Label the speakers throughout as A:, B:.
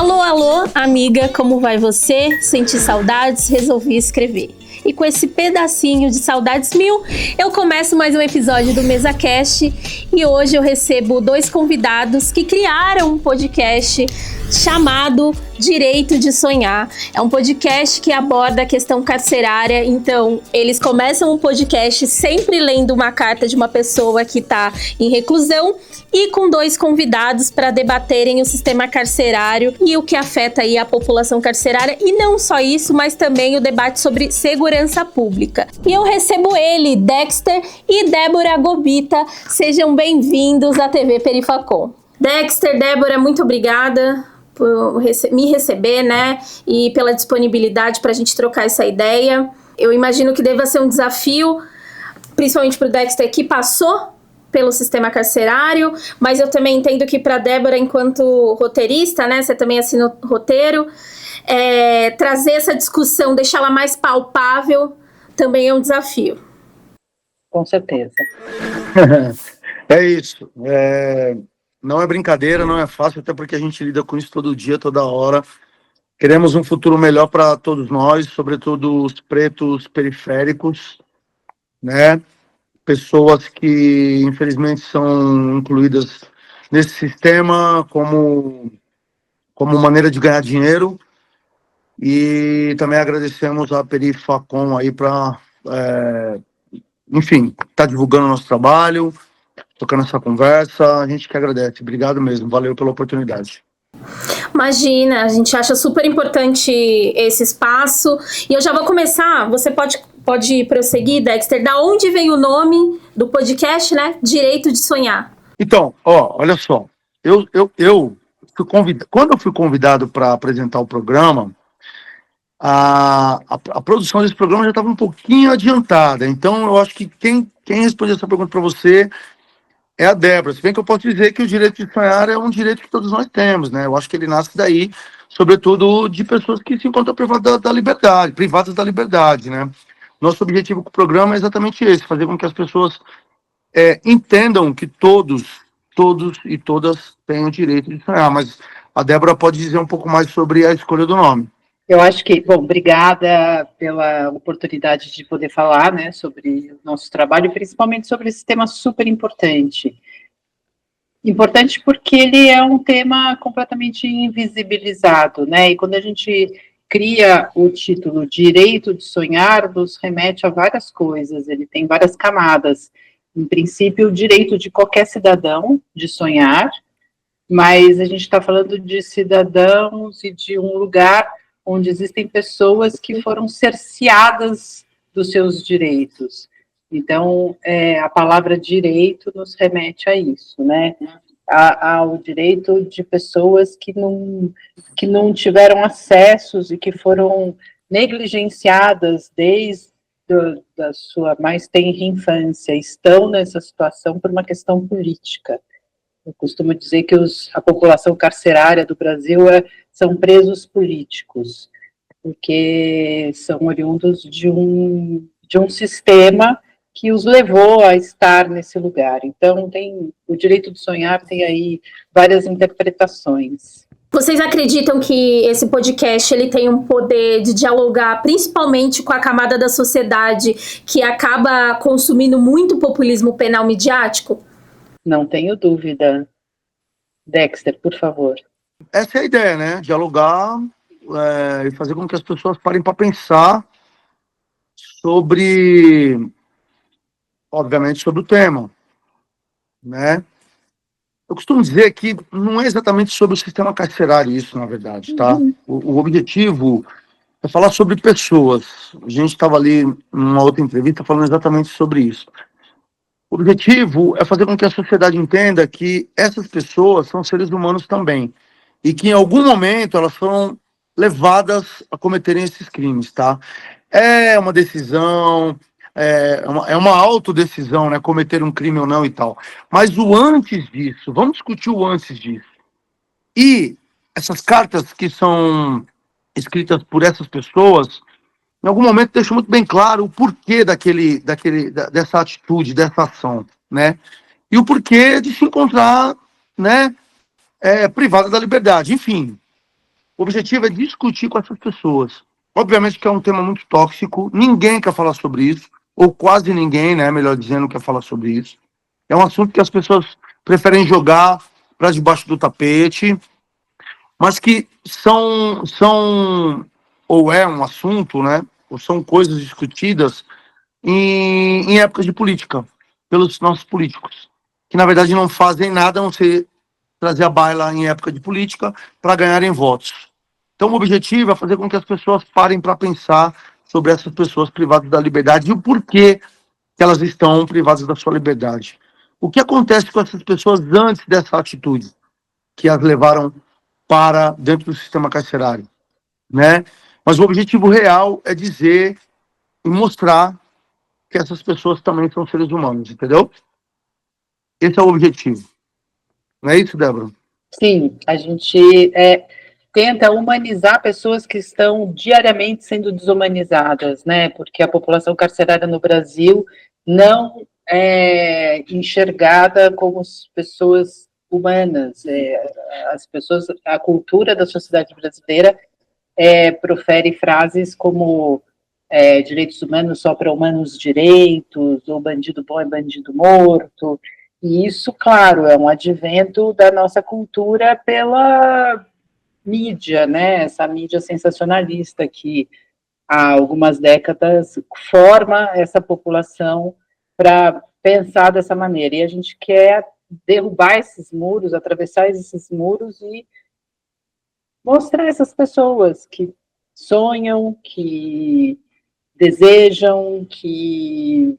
A: Alô, alô, amiga, como vai você? Senti saudades? Resolvi escrever. E com esse pedacinho de saudades mil, eu começo mais um episódio do MesaCast e hoje eu recebo dois convidados que criaram um podcast chamado Direito de Sonhar. É um podcast que aborda a questão carcerária, então eles começam um podcast sempre lendo uma carta de uma pessoa que está em reclusão e com dois convidados para debaterem o sistema carcerário e o que afeta aí a população carcerária, e não só isso, mas também o debate sobre segurança pública. E eu recebo ele, Dexter e Débora Gobita. Sejam bem-vindos à TV Perifacom. Dexter, Débora, muito obrigada por me receber, né? E pela disponibilidade para a gente trocar essa ideia. Eu imagino que deva ser um desafio, principalmente para o Dexter, que passou pelo sistema carcerário, mas eu também entendo que para a Débora, enquanto roteirista, né, você também assina o roteiro, trazer essa discussão, deixá-la mais palpável, também é um desafio.
B: Com certeza.
C: É isso. Não é brincadeira, não é fácil, até porque a gente lida com isso todo dia, toda hora. Queremos um futuro melhor para todos nós, sobretudo os pretos periféricos, né? Pessoas que, infelizmente, são incluídas nesse sistema como maneira de ganhar dinheiro. E também agradecemos a Perifacom aí para, enfim, tá divulgando o nosso trabalho, tocando essa conversa. A gente que agradece. Obrigado mesmo. Valeu pela oportunidade.
A: Imagina, a gente acha super importante esse espaço. E eu já vou começar, você pode prosseguir, Dexter, da onde veio o nome do podcast, né? Direito de Sonhar.
C: Então, olha só, eu fui convidado, quando eu fui convidado para apresentar o programa, a produção desse programa já estava um pouquinho adiantada. Então, eu acho que quem respondeu essa pergunta para você é a Débora. Se bem que eu posso dizer que o direito de sonhar é um direito que todos nós temos, né? Eu acho que ele nasce daí, sobretudo de pessoas que se encontram privadas da liberdade, né? Nosso objetivo com o programa é exatamente esse, fazer com que as pessoas entendam que todos e todas têm o direito de sonhar. Mas a Débora pode dizer um pouco mais sobre a escolha do nome.
B: Eu acho que, obrigada pela oportunidade de poder falar, né, sobre o nosso trabalho, principalmente sobre esse tema super importante. Importante porque ele é um tema completamente invisibilizado, né, e quando a gente cria o título Direito de Sonhar, nos remete a várias coisas, ele tem várias camadas. Em princípio, o direito de qualquer cidadão de sonhar, mas a gente está falando de cidadãos e de um lugar onde existem pessoas que foram cerceadas dos seus direitos. Então, a palavra direito nos remete a isso, né? Ao direito de pessoas que não tiveram acessos e que foram negligenciadas desde da sua mais tenra infância, estão nessa situação por uma questão política. Eu costumo dizer que a população carcerária do Brasil são presos políticos, porque são oriundos de um sistema que os levou a estar nesse lugar. Então, o direito de sonhar tem aí várias interpretações.
A: Vocês acreditam que esse podcast ele tem um poder de dialogar principalmente com a camada da sociedade que acaba consumindo muito populismo penal midiático?
B: Não tenho dúvida. Dexter, por favor.
C: Essa é a ideia, né? Dialogar e fazer com que as pessoas parem para pensar obviamente, sobre o tema, né? Eu costumo dizer que não é exatamente sobre o sistema carcerário isso, na verdade, tá? O objetivo é falar sobre pessoas. A gente estava ali numa outra entrevista falando exatamente sobre isso. O objetivo é fazer com que a sociedade entenda que essas pessoas são seres humanos também e que em algum momento elas foram levadas a cometerem esses crimes, tá? É uma decisão, é uma autodecisão, né? Cometer um crime ou não e tal. Mas o antes disso, vamos discutir o antes disso. E essas cartas que são escritas por essas pessoas, em algum momento deixam muito bem claro o porquê dessa atitude, dessa ação, né? E o porquê de se encontrar, né, privada da liberdade. Enfim, O objetivo é discutir com essas pessoas. Obviamente que é um tema muito tóxico, ninguém quer falar sobre isso, ou quase ninguém, né, melhor dizendo, quer falar sobre isso. É um assunto que as pessoas preferem jogar para debaixo do tapete, mas que ou é um assunto, né, ou são coisas discutidas em épocas de política, pelos nossos políticos, que na verdade não fazem nada a não ser trazer a baila em época de política para ganharem votos. Então, o objetivo é fazer com que as pessoas parem para pensar sobre essas pessoas privadas da liberdade e o porquê que elas estão privadas da sua liberdade. O que acontece com essas pessoas antes dessa atitude que as levaram para dentro do sistema carcerário, né? Mas o objetivo real é dizer e mostrar que essas pessoas também são seres humanos, entendeu? Esse é o objetivo. Não é isso, Débora?
B: Sim, a gente tenta humanizar pessoas que estão diariamente sendo desumanizadas, né? Porque a população carcerária no Brasil não é enxergada como pessoas humanas. As pessoas, a cultura da sociedade brasileira profere frases como direitos humanos só para humanos direitos, ou bandido bom é bandido morto. E isso, claro, é um advento da nossa cultura pela mídia, né? Essa mídia sensacionalista que há algumas décadas forma essa população para pensar dessa maneira. E a gente quer derrubar esses muros, atravessar esses muros e mostrar essas pessoas que sonham, que desejam, que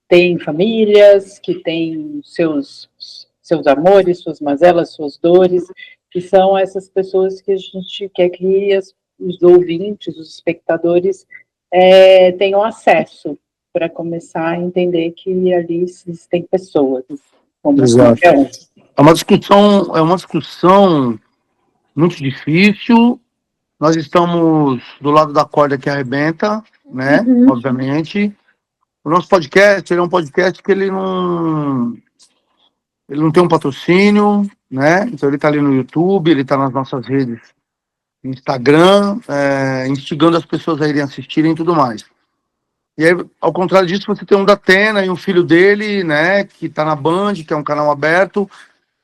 B: têm famílias, que têm seus amores, suas mazelas, suas dores, que são essas pessoas que a gente quer que os ouvintes, os espectadores tenham acesso para começar a entender que ali existem pessoas, como qualquer um.
C: É uma discussão muito difícil. Nós estamos do lado da corda que arrebenta, né? Obviamente. O nosso podcast, ele é um podcast que ele não tem um patrocínio, né? Então ele está ali no YouTube, ele está nas nossas redes, Instagram, instigando as pessoas a irem assistirem e tudo mais. E aí, ao contrário disso, você tem um da Atena e um filho dele, né? Que está na Band, que é um canal aberto,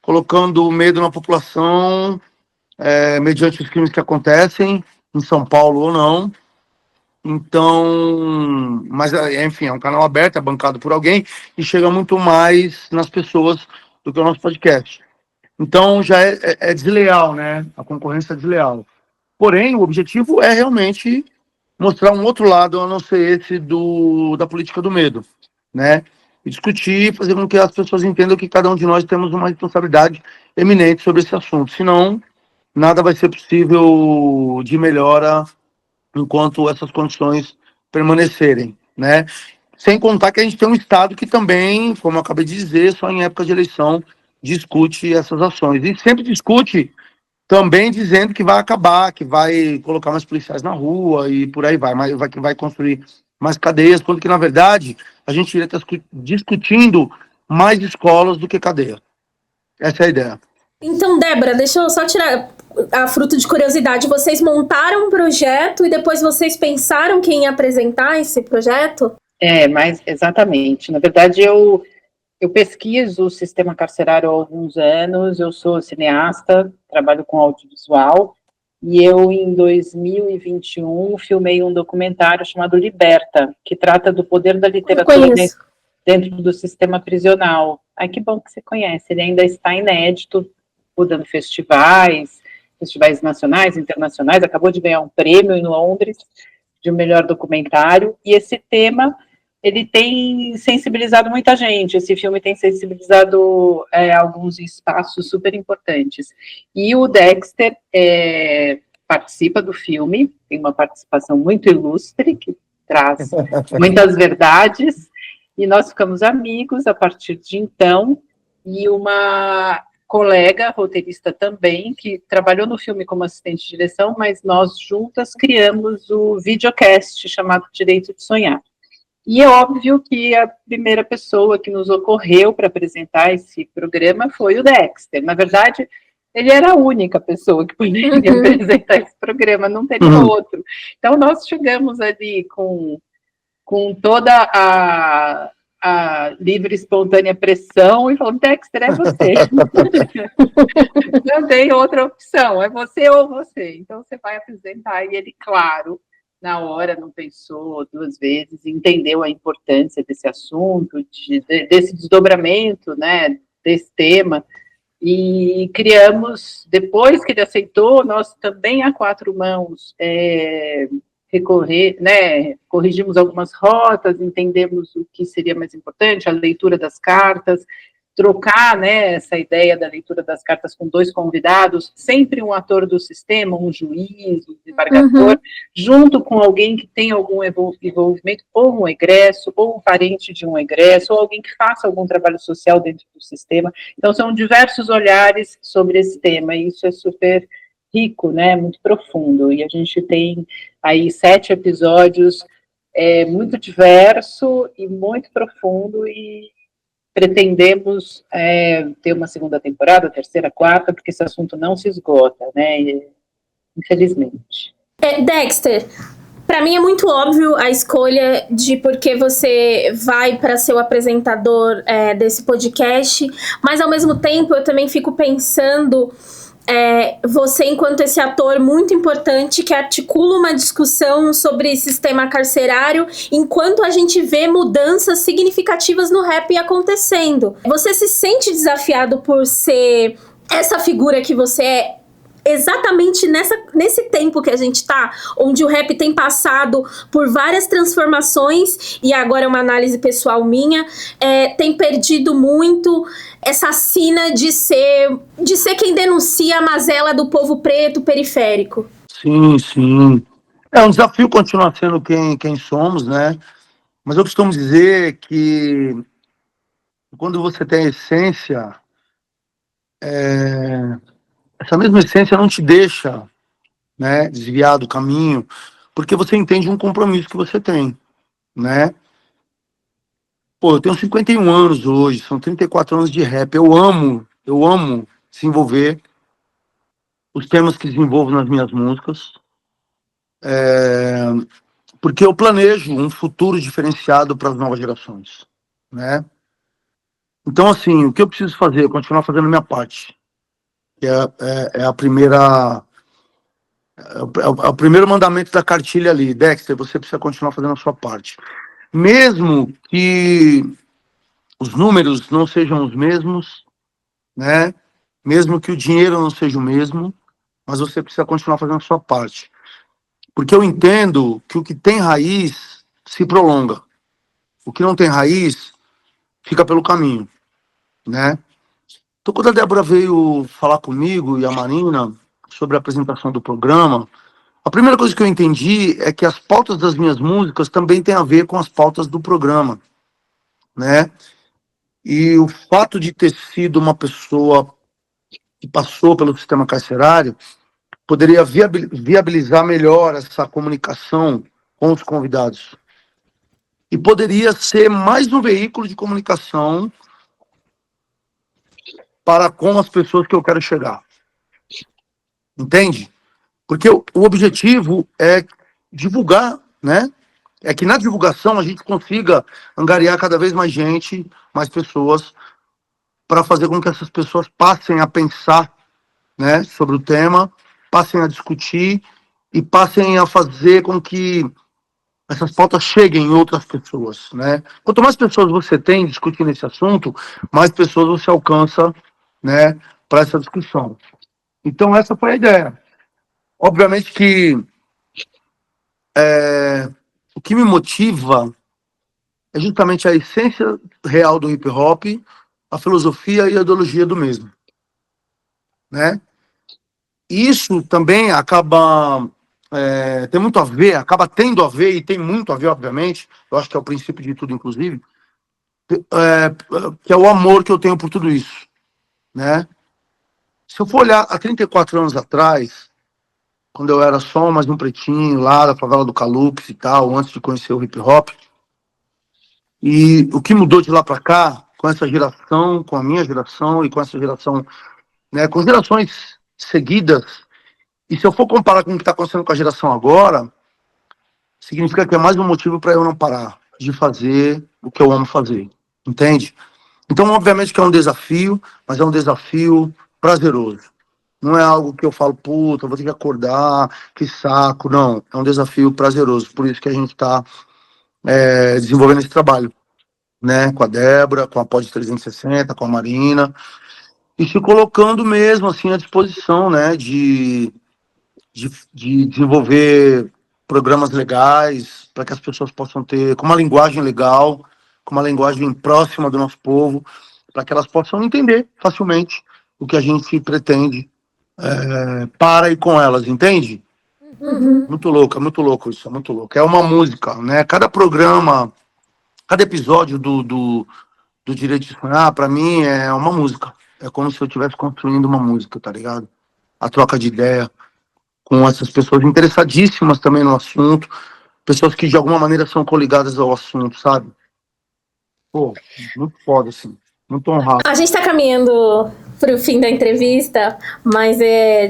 C: colocando medo na população, mediante os crimes que acontecem em São Paulo ou não. Então, mas enfim, é um canal aberto, é bancado por alguém e chega muito mais nas pessoas do que o nosso podcast. Então já é desleal, né? A concorrência é desleal. Porém, o objetivo é realmente mostrar um outro lado, a não ser esse da política do medo, né? E discutir, fazer com que as pessoas entendam que cada um de nós temos uma responsabilidade eminente sobre esse assunto. Senão, nada vai ser possível de melhora enquanto essas condições permanecerem, né? Sem contar que a gente tem um Estado que também, como eu acabei de dizer, só em época de eleição discute essas ações. E sempre discute também dizendo que vai acabar, que vai colocar mais policiais na rua e por aí vai, mas vai construir mais cadeias, quando que, na verdade, a gente iria estar discutindo mais escolas do que cadeia. Essa é a ideia.
A: Então, Débora, deixa eu só tirar a fruto de curiosidade. Vocês montaram um projeto e depois vocês pensaram quem ia apresentar esse projeto?
B: Mas exatamente. Na verdade, eu pesquiso o sistema carcerário há alguns anos, eu sou cineasta, trabalho com audiovisual, e eu, em 2021, filmei um documentário chamado Liberta, que trata do poder da literatura dentro do sistema prisional. Ai, que bom que você conhece, ele ainda está inédito, rodando festivais nacionais, internacionais, acabou de ganhar um prêmio em Londres de melhor documentário, e esse tema ele tem sensibilizado muita gente, esse filme tem sensibilizado alguns espaços super importantes. E o Dexter participa do filme, tem uma participação muito ilustre, que traz muitas verdades, e nós ficamos amigos a partir de então, e uma colega, roteirista também, que trabalhou no filme como assistente de direção, mas nós juntas criamos o videocast chamado Direito de Sonhar. E é óbvio que a primeira pessoa que nos ocorreu para apresentar esse programa foi o Dexter. Na verdade, Ele era a única pessoa que poderia apresentar esse programa, não teria outro. Então, nós chegamos ali com toda a livre, espontânea pressão e falamos, Dexter, é você. Não tem outra opção, é você ou você. Então, você vai apresentar. E ele, claro, na hora não pensou duas vezes, entendeu a importância desse assunto, desse desdobramento, né, desse tema. E criamos, depois que ele aceitou, nós também a quatro mãos corrigimos algumas rotas, entendemos o que seria mais importante, a leitura das cartas, trocar, né, essa ideia da leitura das cartas com dois convidados, sempre um ator do sistema, um juiz, um desembargador, junto com alguém que tem algum envolvimento, ou um egresso, ou um parente de um egresso, ou alguém que faça algum trabalho social dentro do sistema. Então, são diversos olhares sobre esse tema, e isso é super rico, né, muito profundo, e a gente tem aí 7 episódios, muito diverso e muito profundo, e pretendemos ter uma segunda temporada, terceira, quarta, porque esse assunto não se esgota, né, infelizmente.
A: Dexter, para mim é muito óbvio a escolha de porque você vai para ser o apresentador desse podcast, mas ao mesmo tempo eu também fico pensando você enquanto esse ator muito importante que articula uma discussão sobre sistema carcerário enquanto a gente vê mudanças significativas no rap acontecendo. Você se sente desafiado por ser essa figura que você é exatamente nesse tempo que a gente tá, onde o rap tem passado por várias transformações, e agora é uma análise pessoal minha, tem perdido muito essa sina de ser quem denuncia a mazela do povo preto periférico.
C: Sim, sim. É um desafio continuar sendo quem somos, né? Mas eu costumo dizer que quando você tem a essência, essa mesma essência não te deixa, né, desviar do caminho, porque você entende um compromisso que você tem, né? Pô, eu tenho 51 anos hoje, são 34 anos de rap. Eu amo desenvolver os temas que desenvolvo nas minhas músicas, porque eu planejo um futuro diferenciado para as novas gerações, né? Então, assim, o que eu preciso fazer? Continuar fazendo a minha parte, que é a primeira... É o primeiro mandamento da cartilha ali. Dexter, você precisa continuar fazendo a sua parte. Mesmo que os números não sejam os mesmos, né? Mesmo que o dinheiro não seja o mesmo, mas você precisa continuar fazendo a sua parte. Porque eu entendo que o que tem raiz se prolonga. O que não tem raiz fica pelo caminho, né? Então, quando a Débora veio falar comigo e a Marina sobre a apresentação do programa, a primeira coisa que eu entendi é que as pautas das minhas músicas também têm a ver com as pautas do programa, né? E o fato de ter sido uma pessoa que passou pelo sistema carcerário poderia viabilizar melhor essa comunicação com os convidados. E poderia ser mais um veículo de comunicação para com as pessoas que eu quero chegar. Entende? Porque o objetivo é divulgar, né? É que na divulgação a gente consiga angariar cada vez mais gente, mais pessoas, para fazer com que essas pessoas passem a pensar, né, sobre o tema, passem a discutir e passem a fazer com que essas pautas cheguem em outras pessoas, né? Quanto mais pessoas você tem discutindo esse assunto, mais pessoas você alcança, né, para essa discussão. Então essa foi a ideia. Obviamente que o que me motiva é justamente a essência real do hip hop, a filosofia e a ideologia do mesmo, né? Isso também acaba tem muito a ver, acaba tendo a ver, e tem muito a ver, obviamente, eu acho que é o princípio de tudo, inclusive, que é o amor que eu tenho por tudo isso, né? Se eu for olhar há 34 anos atrás, quando eu era só mais um pretinho lá da favela do Calux e tal, antes de conhecer o hip hop, e o que mudou de lá para cá, com essa geração, com a minha geração e com essa geração né, com gerações seguidas, e se eu for comparar com o que está acontecendo com a geração agora, significa que é mais um motivo para eu não parar de fazer o que eu amo fazer, entende? Então, obviamente que é um desafio, mas é um desafio prazeroso. Não é algo que eu falo, puta, vou ter que acordar, que saco, não. É um desafio prazeroso, por isso que a gente está desenvolvendo esse trabalho, né? Com a Débora, com a Pod 360, com a Marina, e se colocando mesmo, assim, à disposição, né? De desenvolver programas legais para que as pessoas possam ter, com uma linguagem legal, com uma linguagem próxima do nosso povo, para que elas possam entender facilmente o que a gente pretende para e com elas, entende?
A: Uhum.
C: Muito louco isso, é muito louco. É uma música, né? Cada programa, cada episódio do Direito de Sonhar, para mim, é uma música. É como se eu estivesse construindo uma música, tá ligado? A troca de ideia com essas pessoas interessadíssimas também no assunto, pessoas que de alguma maneira são coligadas ao assunto, sabe? Pô, muito foda, assim, muito honrado.
A: A gente está caminhando para o fim da entrevista, mas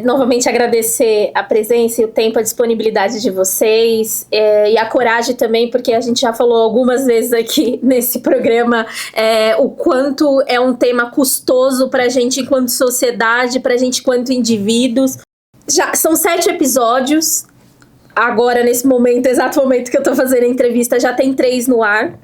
A: novamente agradecer a presença e o tempo, a disponibilidade de vocês e a coragem também, porque a gente já falou algumas vezes aqui nesse programa o quanto é um tema custoso para a gente enquanto sociedade, para a gente enquanto indivíduos. Já são 7 episódios, agora nesse momento, exato momento que eu estou fazendo a entrevista, já tem 3 no ar.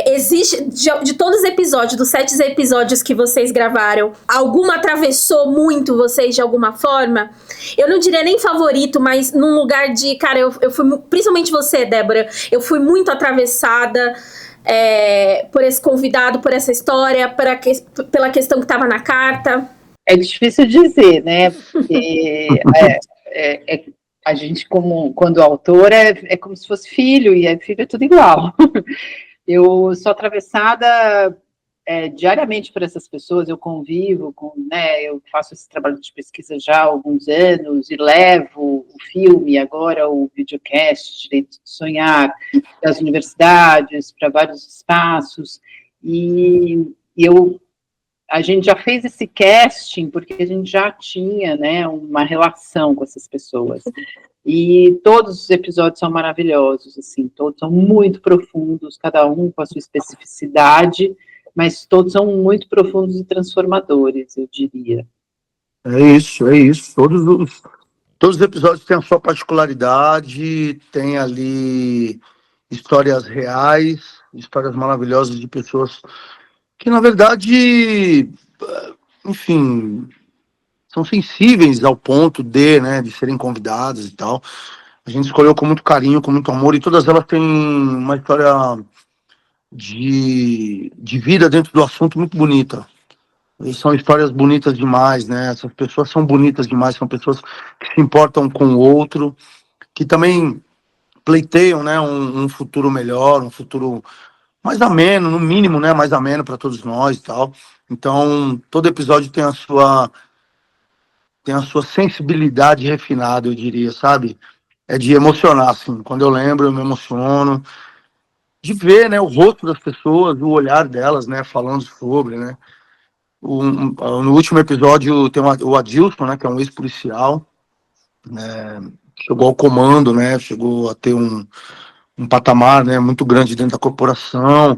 A: Existe, de todos os episódios, dos 7 episódios que vocês gravaram, alguma atravessou muito vocês de alguma forma? Eu não diria nem favorito, mas num lugar de, cara, eu fui, principalmente você, Débora, eu fui muito atravessada por esse convidado, por essa história, pela questão que estava na carta.
B: É difícil dizer, né? Porque a gente, quando autora, é como se fosse filho, e filho é tudo igual. Eu sou atravessada diariamente por essas pessoas, eu convivo né, eu faço esse trabalho de pesquisa já há alguns anos, e levo o filme, agora o videocast, Direito de Sonhar, das universidades, para vários espaços, e a gente já fez esse casting porque a gente já tinha, né, uma relação com essas pessoas. E todos os episódios são maravilhosos, assim, todos são muito profundos, cada um com a sua especificidade, mas todos são muito profundos e transformadores, eu diria.
C: É isso. Todos os episódios têm a sua particularidade, tem ali histórias reais, histórias maravilhosas de pessoas que, na verdade, enfim, são sensíveis ao ponto de serem convidadas e tal. A gente escolheu com muito carinho, com muito amor, e todas elas têm uma história de vida dentro do assunto muito bonita. E são histórias bonitas demais, né? Essas pessoas são bonitas demais, são pessoas que se importam com o outro, que também pleiteiam, né, um futuro melhor, um futuro mais ameno, no mínimo, né, mais ameno para todos nós e tal. Então, todo episódio tem a sua sensibilidade refinada, eu diria, sabe? É de emocionar, assim. Quando eu lembro, eu me emociono. De ver, né, o rosto das pessoas, o olhar delas, né, falando sobre, né. No último episódio tem o Adilson, né, que é um ex-policial, né, chegou ao comando, né, chegou a ter um patamar, né, muito grande dentro da corporação.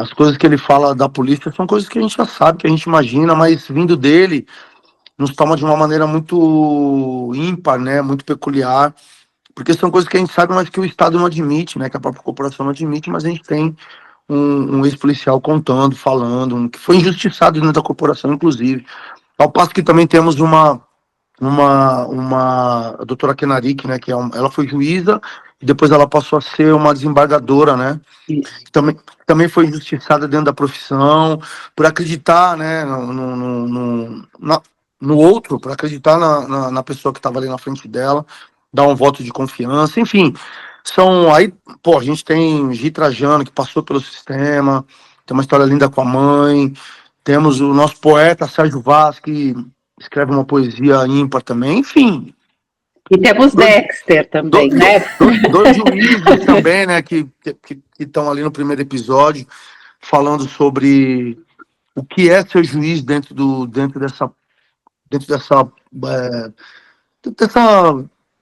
C: As coisas que ele fala da polícia são coisas que a gente já sabe, que a gente imagina, mas vindo dele, nos toma de uma maneira muito ímpar, né, muito peculiar, porque são coisas que a gente sabe, mas que o Estado não admite, né, que a própria corporação não admite, mas a gente tem um ex-policial contando, falando, que foi injustiçado dentro da corporação, inclusive. Ao passo que também temos a doutora Kenarick, né, que ela foi juíza e depois ela passou a ser uma desembargadora, né, que também foi injustiçada dentro da profissão, por acreditar, né, no outro, por acreditar na pessoa que estava ali na frente dela, dar um voto de confiança, enfim. A gente tem Gi Trajano, que passou pelo sistema, tem uma história linda com a mãe, temos o nosso poeta Sérgio Vaz, que escreve uma poesia ímpar também, enfim.
B: E temos Dexter também, né?
C: Dois juízes também, né, que estão ali no primeiro episódio, falando sobre o que é ser juiz dentro dessa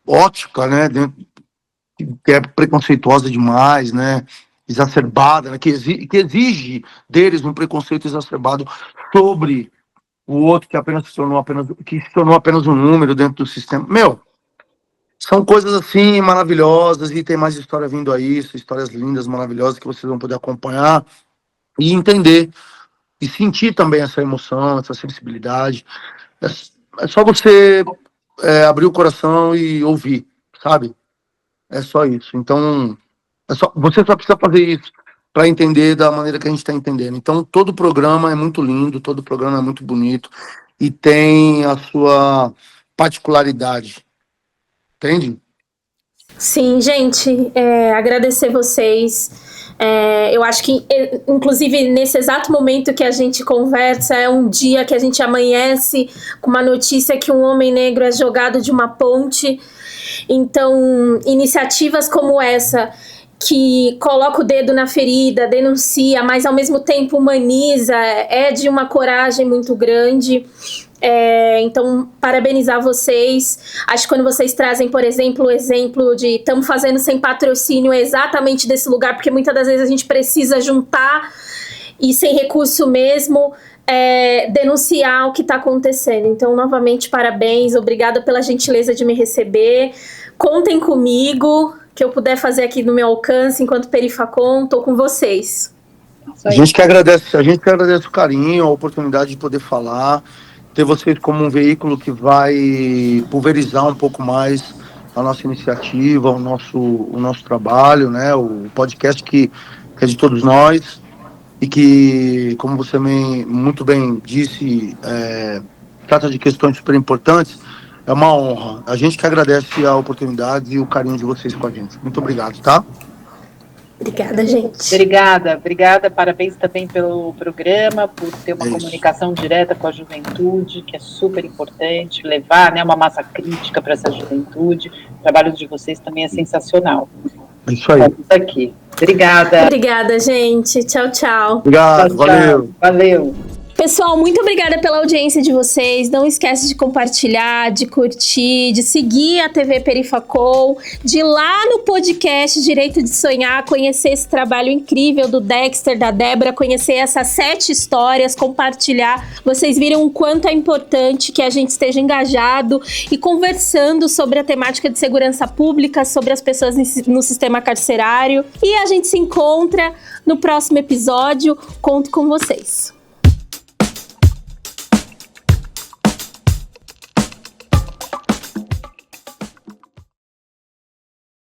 C: ótica, né, que é preconceituosa demais, né, exacerbada, né, que exige deles um preconceito exacerbado sobre o outro que se tornou apenas um número dentro do sistema. São coisas assim maravilhosas, e tem mais história vindo aí, histórias lindas, maravilhosas, que vocês vão poder acompanhar e entender e sentir também essa emoção, essa sensibilidade. É só você abrir o coração e ouvir, sabe? É só isso. Então, você só precisa fazer isso para entender da maneira que a gente está entendendo. Então, todo o programa é muito lindo, todo o programa é muito bonito e tem a sua particularidade. Entende?
A: Sim, gente, agradecer vocês. Eu acho que, inclusive, nesse exato momento que a gente conversa, é um dia que a gente amanhece com uma notícia que um homem negro é jogado de uma ponte. Então, iniciativas como essa, que coloca o dedo na ferida, denuncia, mas ao mesmo tempo humaniza, é de uma coragem muito grande. Então, parabenizar vocês. Acho que quando vocês trazem, por exemplo, o exemplo de estamos fazendo sem patrocínio, é exatamente desse lugar, porque muitas das vezes a gente precisa juntar e sem recurso mesmo, denunciar o que está acontecendo. Então, novamente, parabéns, obrigada pela gentileza de me receber. Contem comigo, que eu puder fazer aqui no meu alcance enquanto Perifacom, estou com vocês.
C: A gente que agradece o carinho, a oportunidade de poder falar, ter vocês como um veículo que vai pulverizar um pouco mais a nossa iniciativa, o nosso trabalho, né? O podcast que é de todos nós e que, como você muito bem disse, trata de questões super importantes. É uma honra. A gente que agradece a oportunidade e o carinho de vocês com a gente. Muito obrigado, tá?
A: Obrigada, gente.
B: Obrigada. Parabéns também pelo programa, por ter uma comunicação direta com a juventude, que é super importante, levar, né, uma massa crítica para essa juventude. O trabalho de vocês também é sensacional.
C: É isso aí.
B: Estamos aqui. Obrigada.
A: Obrigada, gente. Tchau, tchau.
C: Obrigado,
B: Valeu.
A: Pessoal, muito obrigada pela audiência de vocês. Não esquece de compartilhar, de curtir, de seguir a TV Perifacom, de ir lá no podcast Direito de Sonhar, conhecer esse trabalho incrível do Dexter, da Débora, conhecer essas 7 histórias, compartilhar. Vocês viram o quanto é importante que a gente esteja engajado e conversando sobre a temática de segurança pública, sobre as pessoas no sistema carcerário. E a gente se encontra no próximo episódio. Conto com vocês.